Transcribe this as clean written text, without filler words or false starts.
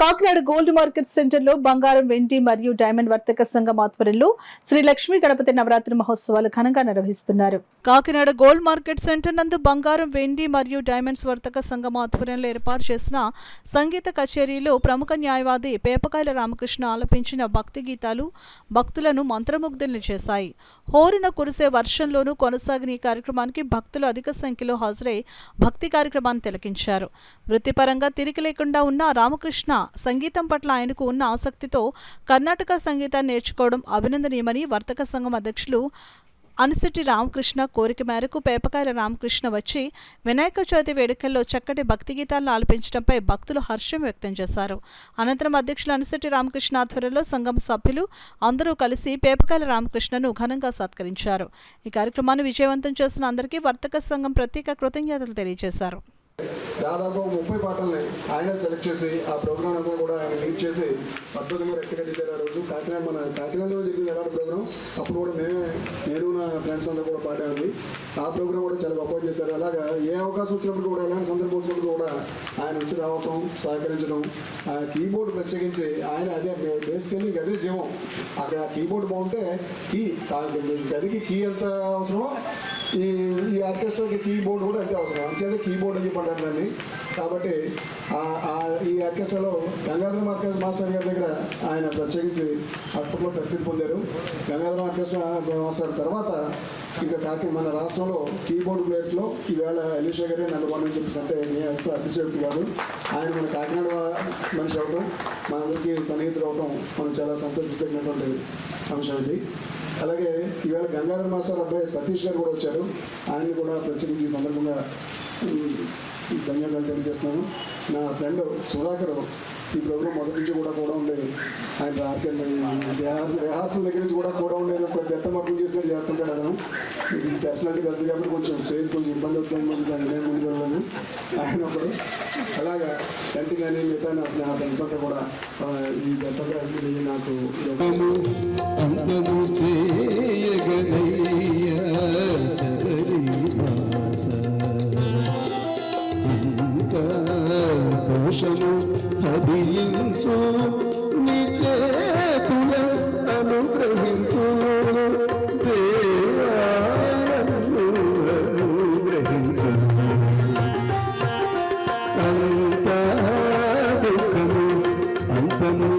Kakinada gold market centre లో బంగారం, వెండి మరియు డైమండ్ వర్తక సంఘం ఆధ్వర్యంలో శ్రీ లక్ష్మీ గణపతి నవరాత్రి మహోత్సవాలు ఘనంగా నిర్వహిస్తున్నారు. కాకినాడ గోల్డ్ మార్కెట్ సెంటర్ నందు బంగారం, వెండి మరియు డైమండ్స్ వర్తక సంఘం ఆధ్వర్యంలో ఏర్పాటు చేసిన సంగీత కచేరీలో ప్రముఖ న్యాయవాది పేపకాయల రామకృష్ణ ఆలపించిన భక్తి గీతాలు భక్తులను మంత్రముగ్ధుల్ని చేశాయి. హోరున కురిసే వర్షంలోనూ కొనసాగిన ఈ కార్యక్రమానికి భక్తులు అధిక సంఖ్యలో హాజరై భక్తి కార్యక్రమాన్ని తిలకించారు. వృత్తిపరంగా తిరిగి లేకుండా ఉన్న రామకృష్ణ సంగీతం పట్ల ఆయనకు ఉన్న ఆసక్తితో కర్ణాటక సంగీతాన్ని నేర్చుకోవడం అభినందనీయమని వర్తక సంఘం అధ్యక్షులు అనిశెట్టి రామకృష్ణ కోరిక మేరకు పేపకాయల రామకృష్ణ వచ్చి వినాయక చవితి వేడుకల్లో చక్కటి భక్తి గీతాలను ఆలపించడంపై భక్తులు హర్షం వ్యక్తం చేశారు. అనంతరం అధ్యక్షులు అనిశెట్టి రామకృష్ణ ఆధ్వర్యంలో సంఘం సభ్యులు అందరూ కలిసి పేపకాయల రామకృష్ణను ఘనంగా సత్కరించారు. ఈ కార్యక్రమాన్ని విజయవంతం చేసిన అందరికీ వర్తక సంఘం ప్రత్యేక కృతజ్ఞతలు తెలియజేశారు. దాదాపు 30 పాటల్ని ఆయన సెలెక్ట్ చేసి ఆ ప్రోగ్రామ్ అంతా కూడా ఆయన లీడ్ చేసి అద్భుతంగా వ్యక్తిగతించారు. ఆ రోజు కాకినాడలో జరిగింది ఎలాంటి ప్రోగ్రామ్, అప్పుడు కూడా నేను నా ఫ్రెండ్స్ అంతా కూడా పాడాను. ఆ ప్రోగ్రామ్ కూడా చాలా గొప్పగా చేశారు. అలాగా ఏ అవకాశం వచ్చినప్పుడు కూడా, ఎలాంటి సందర్భం వచ్చినప్పుడు కూడా ఆయన వచ్చి రావటం, సహకరించడం, ఆ కీబోర్డ్ ప్రత్యేకించి ఆయన అదే బేసికల్లీ గదే జీవం. అక్కడ కీబోర్డ్ బాగుంటే గదికి కీ ఎంత అవసరమో ఈ ఆర్కెస్ట్రాకి కీబోర్డ్ కూడా అంతే అవసరం. అంచేది కీబోర్డ్ అని చెప్పంటారు దాన్ని. కాబట్టి ఈ ఆర్కెస్ట్రాలో గంగాధరం ఆర్కెస్ట్రా మాస్టర్ గారి దగ్గర ఆయన ప్రత్యేకించి అప్పట్లో ప్రసిద్ధి పొందారు. గంగాధరం ఆర్కెస్ట్రా మాస్టర్ తర్వాత ఇంకా మన రాష్ట్రంలో కీబోర్డ్ ప్లేయర్స్లో ఈవేళ ఎలీషా గారే నెంబర్ 1 అని చెప్పేసి అంటే అతిశయోక్తి కాదు. ఆయన మన కాకినాడ మనిషి అవడం, మనందరికీ సన్నిహితులు అవడం మనం చాలా సంతోషించినటువంటి అంశం ఇది. అలాగే ఈవేళ గంగాధర మాస్టర్ అబ్బాయి సతీష్ గారు కూడా వచ్చారు. ఆయన్ని కూడా ప్రత్యేకించి ఈ సందర్భంగా ధన్యవాదాలు తెలియజేస్తున్నాను. నా ఫ్రెండ్ సుధాకర్ ఈ ప్రోగ్రాం మొదటి నుంచి కూడా ఉండేది. ఆయన రిహార్సల్ దగ్గర నుంచి కూడా ఉండేది. ఒక పెద్ద మట్టుకు చేసినట్టు చేస్తుంటాడు. అతను పర్సనాలిటీ పెద్ద కాబట్టి కొంచెం స్టేజ్ కొంచెం ఇబ్బంది అవుతుంది. నేను ముందు వెళ్ళాను ఆయన ఒకడు. అలాగా సంటి కానీ మిగతా నా ఫ్రెండ్స్ అంతా కూడా ఈ జతగా నాకు హరించు నిజేతుల అనుగ్రహించు దేవాలను అనుగ్రహించు. అంత దుఃఖము అంతము